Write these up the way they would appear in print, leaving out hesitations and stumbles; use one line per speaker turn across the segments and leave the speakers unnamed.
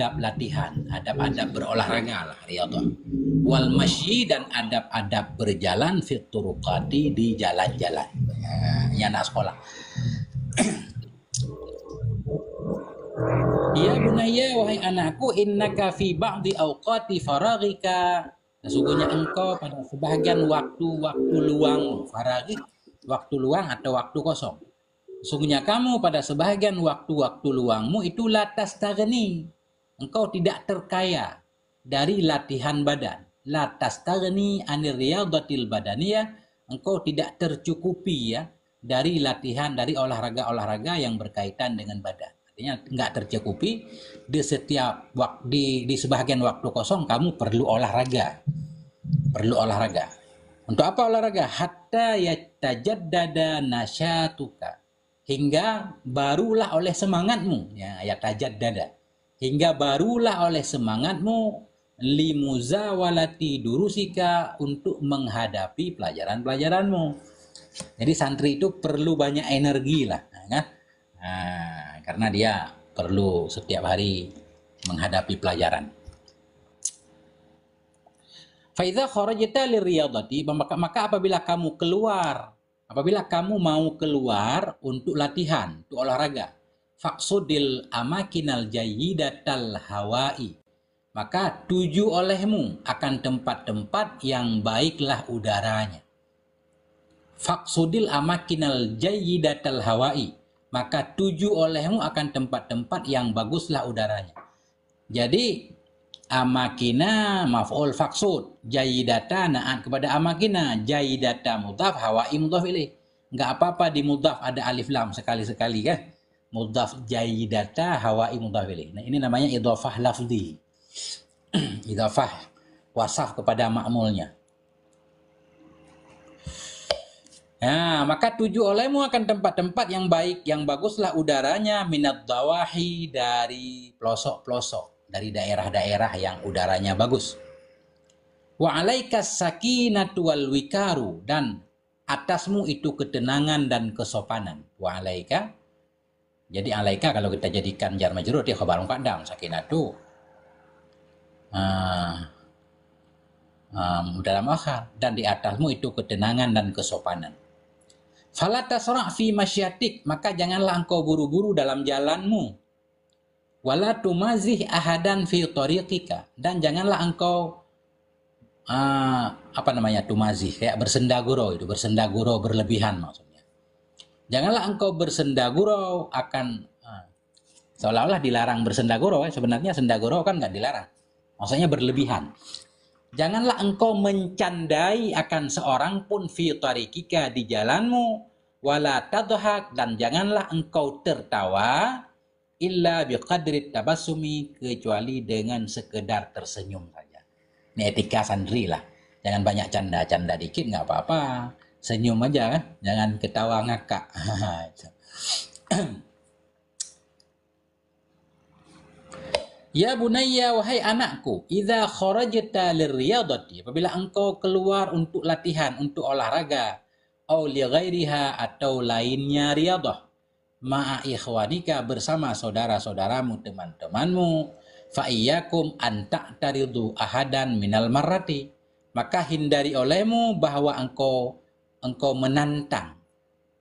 adab-adab latihan, adab-adab berolahraga lah, riyadhah. Wal masyi, dan adab-adab berjalan fit turuqati, di jalan-jalan. Ya anak sekolah. Ya bunayya, wahai anakku, innaka fi ba'di awqati faraghika, sesungguhnya engkau pada sebahagian waktu-waktu luang, faraghi, waktu luang atau waktu kosong. Sesungguhnya kamu pada sebahagian waktu-waktu luangmu itu la tastaghni, engkau tidak terkaya dari latihan badan. La tastaghni anir riyadatil badaniyah, engkau tidak tercukupi ya dari latihan, dari olahraga-olahraga yang berkaitan dengan badan. Artinya nggak tercukupi di setiap waktu, di sebahagian waktu kosong kamu perlu olahraga. Perlu olahraga. Untuk apa olahraga? Hatta yatajaddada nasyatuka, hingga barulah oleh semangatmu, ya, yatajaddada, hingga barulah oleh semangatmu limuzawalati durusika, untuk menghadapi pelajaran-pelajaranmu. Jadi santri itu perlu banyak energi lah, kan? Karena dia perlu setiap hari menghadapi pelajaran. Faidza kharajta liriyadati, maka apabila kamu keluar, apabila kamu mau keluar untuk latihan, untuk olahraga, faqsudil amakinal jayyidatal hawai, maka tuju olehmu akan tempat-tempat yang baiklah udaranya. Faqsudil amakinal jayyidatal hawai, maka tuju olehmu akan tempat-tempat yang baguslah udaranya. Jadi amakina maf'ul faqsud, jayyidata naat kepada amakina, jayyidata mudhaf, hawai mudhaf ilaih. Enggak apa-apa di mudhaf ada alif lam sekali-sekali kan. Mudhaf jayyidata, hawai mudhaf ilaih. Nah, ini namanya idhafah lafzi. Idhafah wasaf kepada ma'mulnya. Nah, maka tuju olehmu akan tempat-tempat yang baik, yang baguslah udaranya, minad dawahi, dari pelosok-pelosok, dari daerah-daerah yang udaranya bagus. Wa alaikas sakinatu wal wikaru, dan atasmu itu ketenangan dan kesopanan. Wa alaika, jadi alaika kalau kita jadikan jar majrur dia khabar muqaddam, sakinatu dalam akhir, dan di atasmu itu ketenangan dan kesopanan. Fala tasra' fi masyatik, maka janganlah engkau buru-buru dalam jalanmu. Wala tumazih ahadan fi tariqika, dan janganlah engkau tumazih, kayak bersendagurau, itu bersendagurau berlebihan maksudnya. Janganlah engkau bersendagurau akan seolah-olah dilarang bersendagurau, sebenarnya sendagurau kan nggak dilarang. Maksudnya berlebihan. Janganlah engkau mencandai akan seorang pun fi tariqika, di jalanmu, wala tadhak, dan janganlah engkau tertawa, illa biqadri tabassumi, kecuali dengan sekedar tersenyum saja. Ini etika santri lah. Jangan banyak canda-canda dikit nggak apa-apa. Senyum aja kan, jangan ketawa ngakak. Ya bunayya, wahai anakku, idza kharajta lirriyadati, apabila engkau keluar untuk latihan, untuk olahraga, au li ghairiha, atau lainnya riyadah, ma'a ikhwanika, bersama saudara-saudaramu, teman-temanmu, fa iyyakum an ta'taridu ahadan minal marrati, maka hindari olehmu bahwa engkau menantang,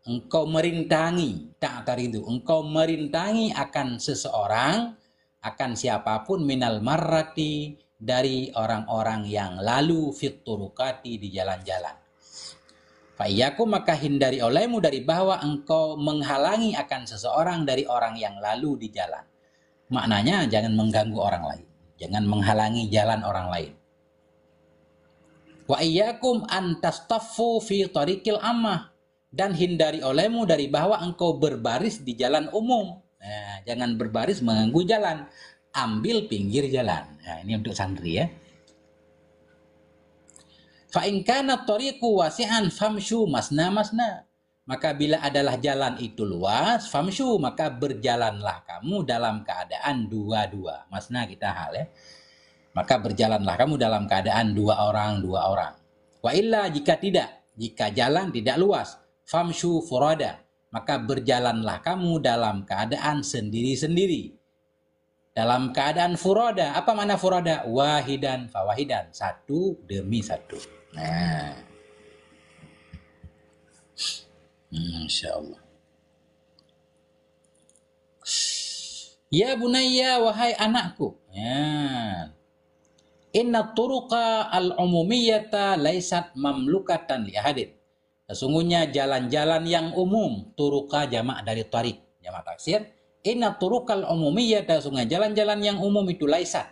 engkau merintangi, ta'taridu, engkau merintangi akan seseorang, akan siapapun, minal marrati, dari orang-orang yang lalu, fit turukati, di jalan-jalan. Fa'iyyakum, maka hindari olehmu dari bahwa engkau menghalangi akan seseorang dari orang yang lalu di jalan. Maknanya jangan mengganggu orang lain, jangan menghalangi jalan orang lain. Wa iyyakum an tastaffu fi tariqil ammah, dan hindari olehmu dari bahwa engkau berbaris di jalan umum. Nah, jangan berbaris mengganggu jalan, ambil pinggir jalan. Nah, ini untuk santri ya. Fa in kana tariqu wasi'an famshu masna. Maka bila adalah jalan itu luas, famshu, maka berjalanlah kamu dalam keadaan dua-dua. Masna kita hal ya. Maka berjalanlah kamu dalam keadaan dua orang. Wa illa, jika tidak, jika jalan tidak luas, famshu furada, maka berjalanlah kamu dalam keadaan sendiri-sendiri. dalam keadaan furoda. Apa makna furoda? Wahidan fawahidan, satu demi satu. Nah, Masya Allah. Ya bunayya, wahai anakku. Ya. Inna turuqa al-umumiyata laisat mamlukatan li ahadin. Sesungguhnya jalan-jalan yang umum, turuqa jamak dari tarik, jamak taksir. Inna turuqal umumiyata, sesungguhnya jalan-jalan yang umum itu laisat.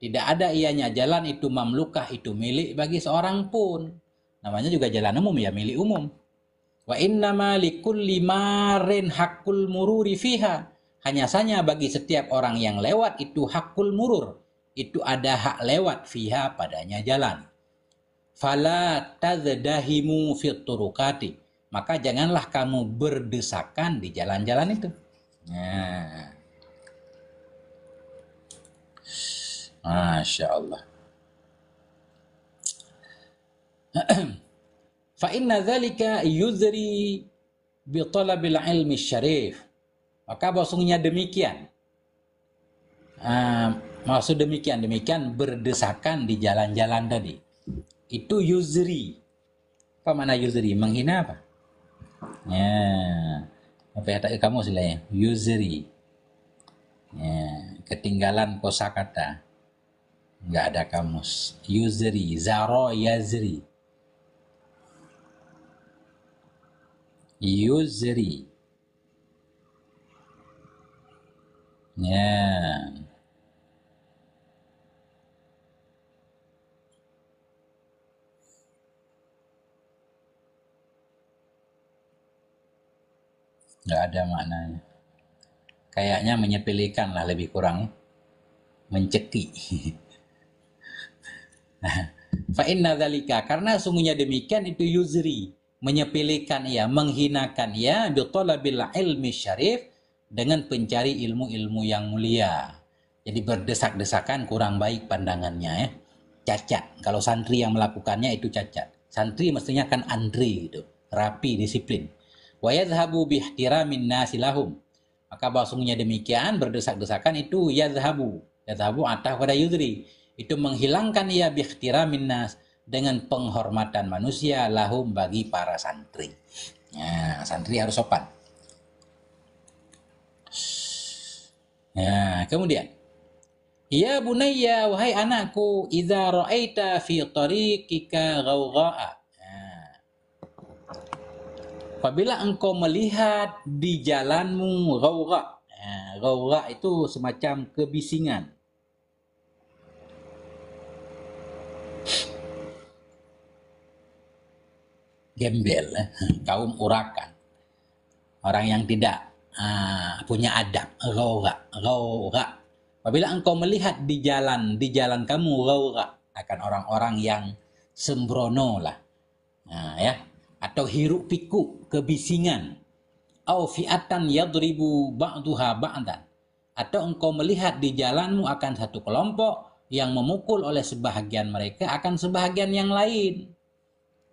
Tidak ada ianya jalan itu mamlukah, itu milik bagi seorang pun. Namanya juga jalan umum ya, milik umum. Wa innama likulli marin hakul mururi fiha. Hanya saja bagi setiap orang yang lewat itu hakul murur. Itu ada hak lewat fiha padanya jalan. Fala tazdahimu fit turukati. Maka janganlah kamu berdesakan di jalan-jalan itu. Nah. Masya Allah. Fa inna dzalika yuzri bi talabil ilmi syarif. Maka bahwasanya demikian. Maksud demikian berdesakan di jalan-jalan tadi. Itu yuzri. Apa mana yuzri? Menghina apa? Ya. Apa ya tak kamu istilahnya? Yuzri. Ya, ketinggalan kosakata. Enggak ada kamus. Yuzri, zaro yazri. Yuzri. Ya. Nggak ada maknanya. Kayaknya menyepelekan lah lebih kurang. Mencekik. Fa inna dzalika, karena sungguhnya demikian itu yuzri, menyepelekan ia, menghinakan ia bi talabil ilmi syarif, dengan pencari ilmu-ilmu yang mulia. Jadi berdesak-desakan kurang baik pandangannya ya. Cacat. Kalau santri yang melakukannya itu cacat. Santri mestinya kan andri gitu, rapi, disiplin. Wa yadhhabu bi ihtiramin nasi lahum. Maka bahwasanya demikian berdesak-desakan itu yadhhabu atah pada yudri. Itu menghilangkan ia bi ihtiramin nas, dengan penghormatan manusia lahum bagi para santri. Ya, santri harus sopan. Ya, kemudian ya bunayya, wahai anakku, idza ra'aita fi tariqika ghawgha'a. Apabila engkau melihat di jalanmu ghawgha. Ghawgha itu semacam kebisingan. Gembel, kaum urakan. Orang yang tidak punya adab, ghawgha. Apabila engkau melihat di jalan kamu ghawgha, akan orang-orang yang sembrono lah. Nah, ya, atau hiruk pikuk, kebisingan. Au fi'atan yadribu ba'duha ba'dan. Atau engkau melihat di jalanmu akan satu kelompok yang memukul oleh sebahagian mereka akan sebahagian yang lain.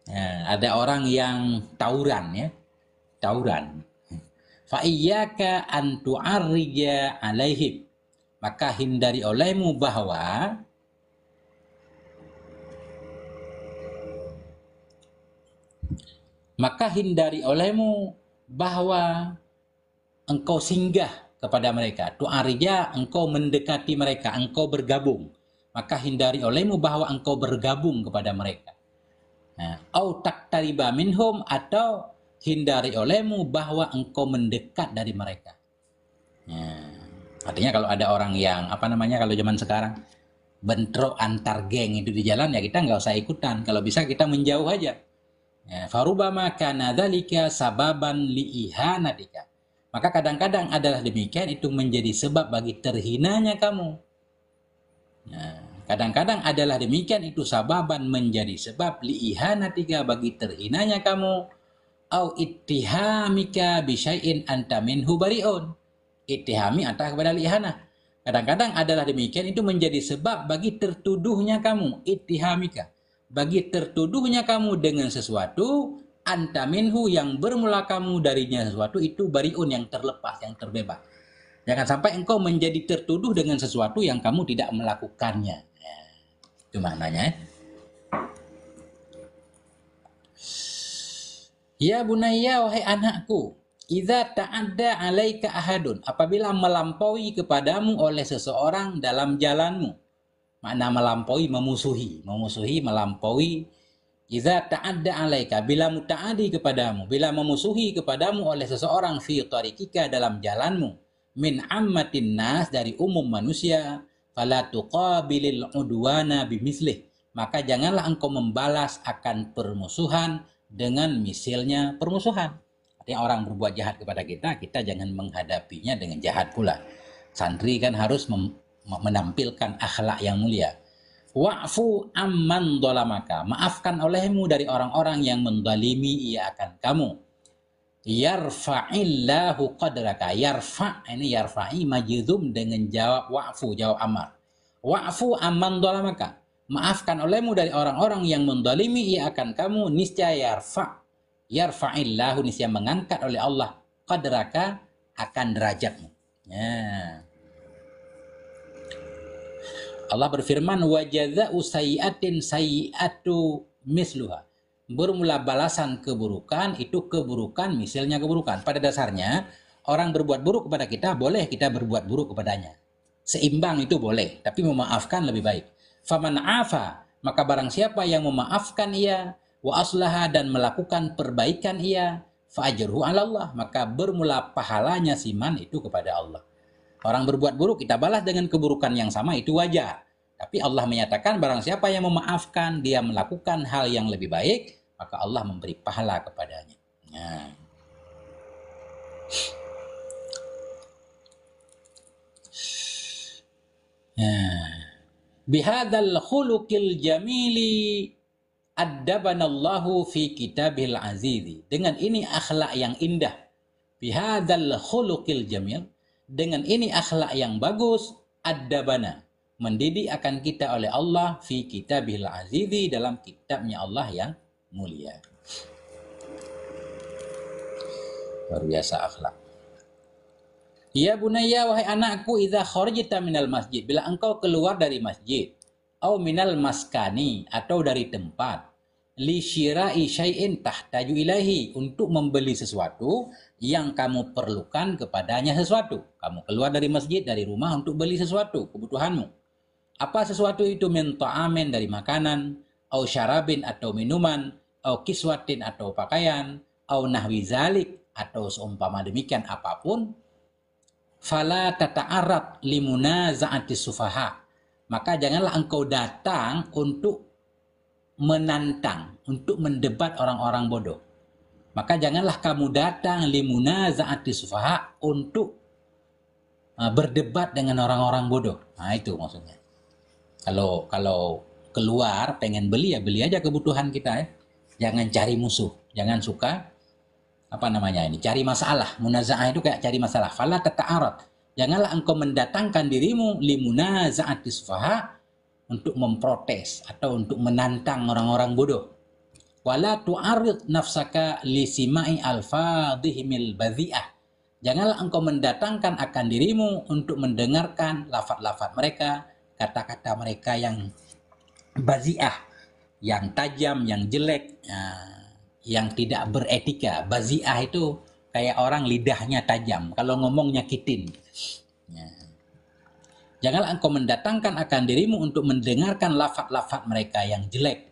Nah, ada orang yang tawuran ya, tawuran. Fa iyyaka an tu'arrija alaihim. Maka hindari olehmu bahwa engkau singgah kepada mereka. Tu'arija, engkau mendekati mereka, engkau bergabung. Maka hindari olehmu bahwa engkau bergabung kepada mereka. Au taktariba minhum, atau hindari olehmu bahwa engkau mendekat dari mereka. Artinya kalau ada orang yang kalau zaman sekarang bentrok antar geng itu di jalan, ya kita nggak usah ikutan. Kalau bisa kita menjauh aja. Farubama kana dzalika sababan liihanatika. Maka kadang-kadang adalah demikian itu menjadi sebab bagi terhinanya kamu. Kadang-kadang adalah demikian itu sababan menjadi sebab liihanatika bagi terhinanya kamu. Au ittihamika bisyai'in anta minhu bari'un. Ittihami atau kepada lihanah. Kadang-kadang adalah demikian itu menjadi sebab bagi tertuduhnya kamu, ittihamika, bagi tertuduhnya kamu dengan sesuatu, anta minhu yang bermula kamu darinya sesuatu itu bariun, yang terlepas, yang terbebas. Jangan sampai engkau menjadi tertuduh dengan sesuatu yang kamu tidak melakukannya. Ya, itu maknanya. Ya bunayya, wahai anakku, idza ta'adda 'alaika ahadun, apabila melampaui kepadamu oleh seseorang dalam jalanmu. Makna melampaui, memusuhi, melampaui. Idza ta'adda 'alaika, bila muta'adi kepadamu, bila memusuhi kepadamu oleh seseorang fi tariqika, dalam jalanmu, min ammatin nas, dari umum manusia, fala tuqabilil udwana bimislih, maka janganlah engkau membalas akan permusuhan dengan misilnya permusuhan. Artinya orang berbuat jahat kepada kita, kita jangan menghadapinya dengan jahat pula. Santri kan harus menampilkan akhlak yang mulia. Wa'fu amman dolamaka, maafkan olehmu dari orang-orang yang mendalimi ia akan kamu. Yarfa'illahu qadraka, ini yarfa'i majzum dengan jawab wa'fu, jawab amar. Wa'fu amman dolamaka, maafkan olehmu dari orang-orang yang mendalimi ia akan kamu, niscaya yarfa'illahu, niscaya mengangkat oleh Allah qadraka, akan derajatmu. Ya. Allah berfirman, wa jaza'u sayyi'atin sayyi'atu misluha, bermula balasan keburukan itu keburukan misalnya keburukan. Pada dasarnya orang berbuat buruk kepada kita, boleh kita berbuat buruk kepadanya. Seimbang itu boleh, tapi memaafkan lebih baik. Faman afa, maka barang siapa yang memaafkan ia, wa aslaha, dan melakukan perbaikan ia, fa ajruhu 'ala Allah, maka bermula pahalanya siman itu kepada Allah. Orang berbuat buruk kita balas dengan keburukan yang sama, itu wajar. Tapi Allah menyatakan barang siapa yang memaafkan, dia melakukan hal yang lebih baik, maka Allah memberi pahala kepadanya. Nah. Bihadzal khuluqil jamili addabanallahu fi kitabil azizi. Dengan ini akhlak yang indah. Bihadzal khuluqil jamil, dengan ini akhlak yang bagus, addabana, mendidik akan kita oleh Allah fi kitabil azizi, dalam kitabnya Allah yang mulia. Luar biasa akhlak. Ya bunayya, wahai anakku, idza kharajta minal masjid, bila engkau keluar dari masjid, au minal maskani, atau dari tempat, li syira'i syai'in tahtaju ilaihi, untuk membeli sesuatu yang kamu perlukan kepadanya sesuatu. Kamu keluar dari masjid, dari rumah, untuk beli sesuatu, kebutuhanmu. Apa sesuatu itu? Min ta'amin, dari makanan, au syarabin, atau minuman, au kiswatin, atau pakaian, au nahwi zalik, atau seumpama demikian apapun. Fala tata'arrad limunaza'ati sufaha, maka janganlah engkau datang untuk menantang, untuk mendebat orang-orang bodoh. Maka janganlah kamu datang limunaza'ati sufaha, untuk berdebat dengan orang-orang bodoh. Nah, itu maksudnya. Kalau keluar pengen beli, ya beli aja kebutuhan kita ya. Jangan cari musuh, jangan suka cari masalah. Munaza'ah itu kayak cari masalah. Fala tata'arad, janganlah engkau mendatangkan dirimu limunaza'ati sufaha, untuk memprotes atau untuk menantang orang-orang bodoh. Wala tu'arid nafsaka lisima'i alfadhihimil badhi'ah, janganlah engkau mendatangkan akan dirimu untuk mendengarkan lafaz-lafaz mereka, kata-kata mereka yang bazi'ah, yang tajam, yang jelek, yang tidak beretika. Bazi'ah itu kayak orang lidahnya tajam, kalau ngomong nyakitin. Janganlah engkau mendatangkan akan dirimu untuk mendengarkan lafaz-lafaz mereka yang jelek.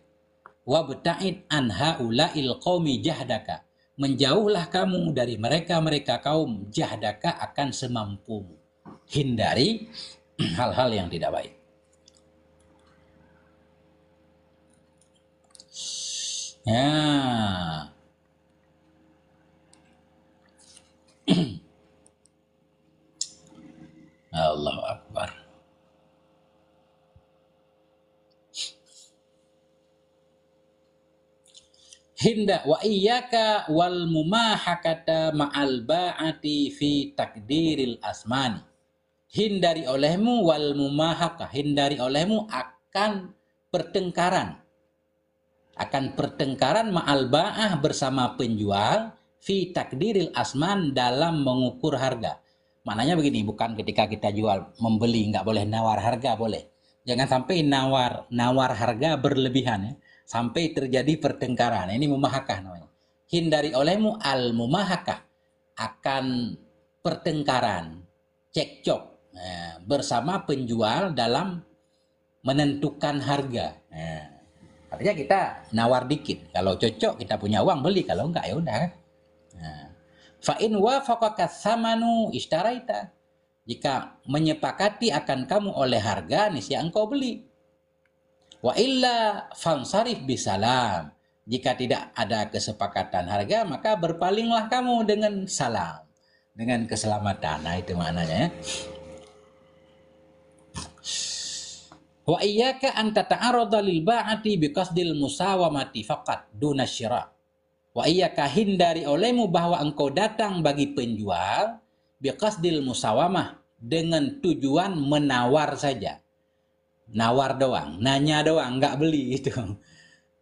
Wabta'id an haula'il qaumi jahdaka, menjauhlah kamu dari mereka kaum, jahdaka, akan semampumu. Hindari hal-hal yang tidak baik. Ya. Allahu Akbar. Hinda wa iyyaka wal mumahakata ma'al ba'ati fi takdiril asmani. Hindari olehmu wal mumahaka, hindari olehmu akan pertengkaran. Akan pertengkaran ma'al ba'ah, bersama penjual, fi takdiril asman, dalam mengukur harga. Maknanya begini, bukan ketika kita jual membeli nggak boleh nawar harga, boleh. Jangan sampai nawar harga berlebihan ya, sampai terjadi pertengkaran. Ini mumahakah namanya. Hindari olehmu al mumahakah, akan pertengkaran, cekcok bersama penjual dalam menentukan harga. Artinya kita nawar dikit. Kalau cocok kita punya uang beli, kalau enggak ya udah kan. Fa in wafaqaka samanu ishtaraita. Jika menyepakati akan kamu oleh harga, niscaya engkau beli. Wa illa fansarif bisalam. Jika tidak ada kesepakatan harga, maka berpalinglah kamu dengan salam, dengan keselamatan. Nah, itu maknanya ya. Wa iyyaka an tata'arrada lil ba'ati biqasdil musawamati faqat duna syira'. Wa iyyaka, hindari olehmu bahwa engkau datang bagi penjual biqasdil musawamah, dengan tujuan menawar saja. Nawar doang, nanya doang, enggak beli itu.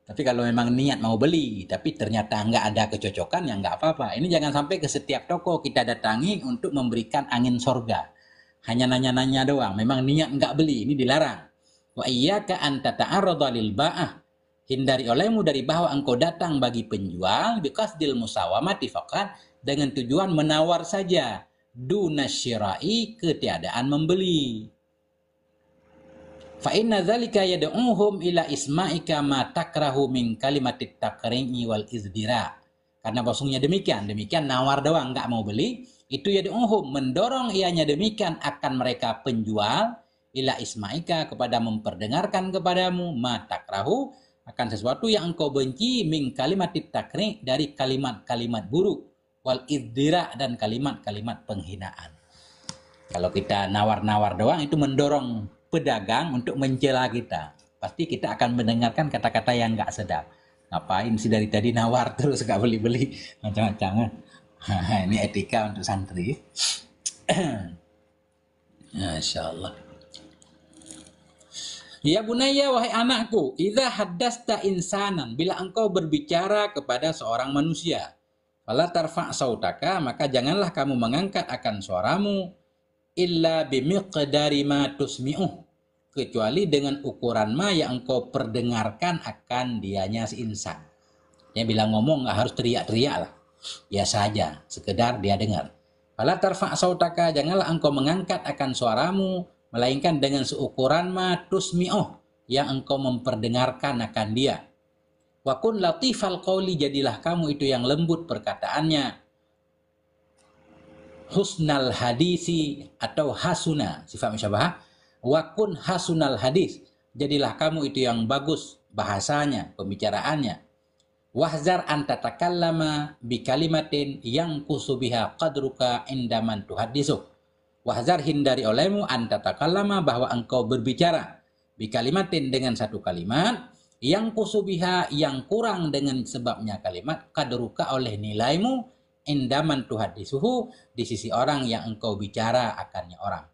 Tapi kalau memang niat mau beli, tapi ternyata enggak ada kecocokan, ya enggak apa-apa. Ini jangan sampai ke setiap toko kita datangi untuk memberikan angin sorga. Hanya nanya-nanya doang, memang niat enggak beli, ini dilarang. Wa iyyaka an tata'arrada lil ba'ah. Hindari olehmu dari bahwa engkau datang bagi penjual biqasdil musawamati faqat, dengan tujuan menawar saja, duna syira'i, ketiadaan membeli. Fa inna dzalika yad'uhum ila isma'ika ma takrahu min kalimatit takri'i wal izdira. Karena bahasanya demikian nawar doang enggak mau beli, itu yad'uhum, mendorong ianya demikian akan mereka penjual ila isma'ika, kepada memperdengarkan kepadamu ma takrahu, akan sesuatu yang engkau benci, min kalimatit takri, dari kalimat-kalimat buruk, wal izdira, dan kalimat-kalimat penghinaan. Kalau kita nawar-nawar doang, itu mendorong pedagang untuk mencela kita. Pasti kita akan mendengarkan kata-kata yang nggak sedap. Ngapain sih dari tadi nawar terus nggak beli-beli, macam-macam. Ini etika untuk santri. Masya Allah. Ya bunayya, wahai anakku, idza haddasta insanan, bila engkau berbicara kepada seorang manusia, fala tarfa' sautaka, maka janganlah kamu mengangkat akan suaramu, illa bimiqdari ma tusmi'uh, kecuali dengan ukuran ma yang engkau perdengarkan akan dianya si insan. Dia bilang ngomong nggak harus teriak-teriak lah, biasa aja, sekedar dia dengar. Fala tarfa' sautaka, janganlah engkau mengangkat akan suaramu, melainkan dengan seukuran ma tusmi'uh, yang engkau memperdengarkan akan dia. Wa kun latifal qawli, jadilah kamu itu yang lembut perkataannya. Husnal hadisi, atau hasuna, sifat musyabahah. Wa kun hasunal hadis, jadilah kamu itu yang bagus bahasanya, pembicaraannya. Wahzar an tatakallama bi kalimatin yang kusubiha qadruka indaman tuhaddisu. Wahzar, hindari olehmu an tatakallama, bahwa engkau berbicara bi kalimatin, dengan satu kalimat, yang kusubiha, yang kurang dengan sebabnya kalimat, qadruka, oleh nilaimu, indaman tuhadisuhu, di sisi orang yang engkau bicara akannya orang.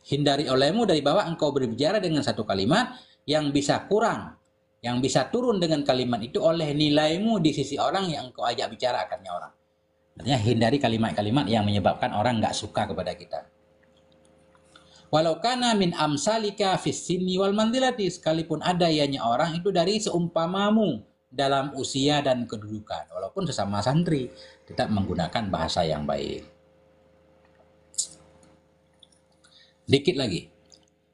Hindari olehmu dari bahwa engkau berbicara dengan satu kalimat yang bisa kurang, yang bisa turun dengan kalimat itu oleh nilaimu di sisi orang yang engkau ajak bicara akannya orang. Artinya hindari kalimat-kalimat yang menyebabkan orang nggak suka kepada kita. Walau kana min amsalika fis sinni wal manzilati, sekalipun ada ianya orang itu dari seumpamamu dalam usia dan kedudukan, walaupun sesama santri, tetap menggunakan bahasa yang baik. Dikit lagi.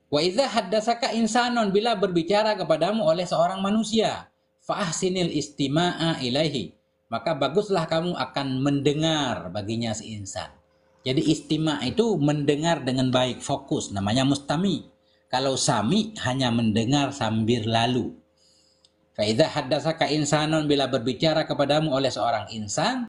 Wa idza haddatsaka insanun, bila berbicara kepadamu oleh seorang manusia, fa ahsinil istima'a ilaihi, maka baguslah kamu akan mendengar baginya si insan. Jadi istima' itu mendengar dengan baik, fokus, namanya mustami. Kalau sami hanya mendengar sambil lalu. Fa idza haddatsaka insanun, bila berbicara kepadamu oleh seorang insan,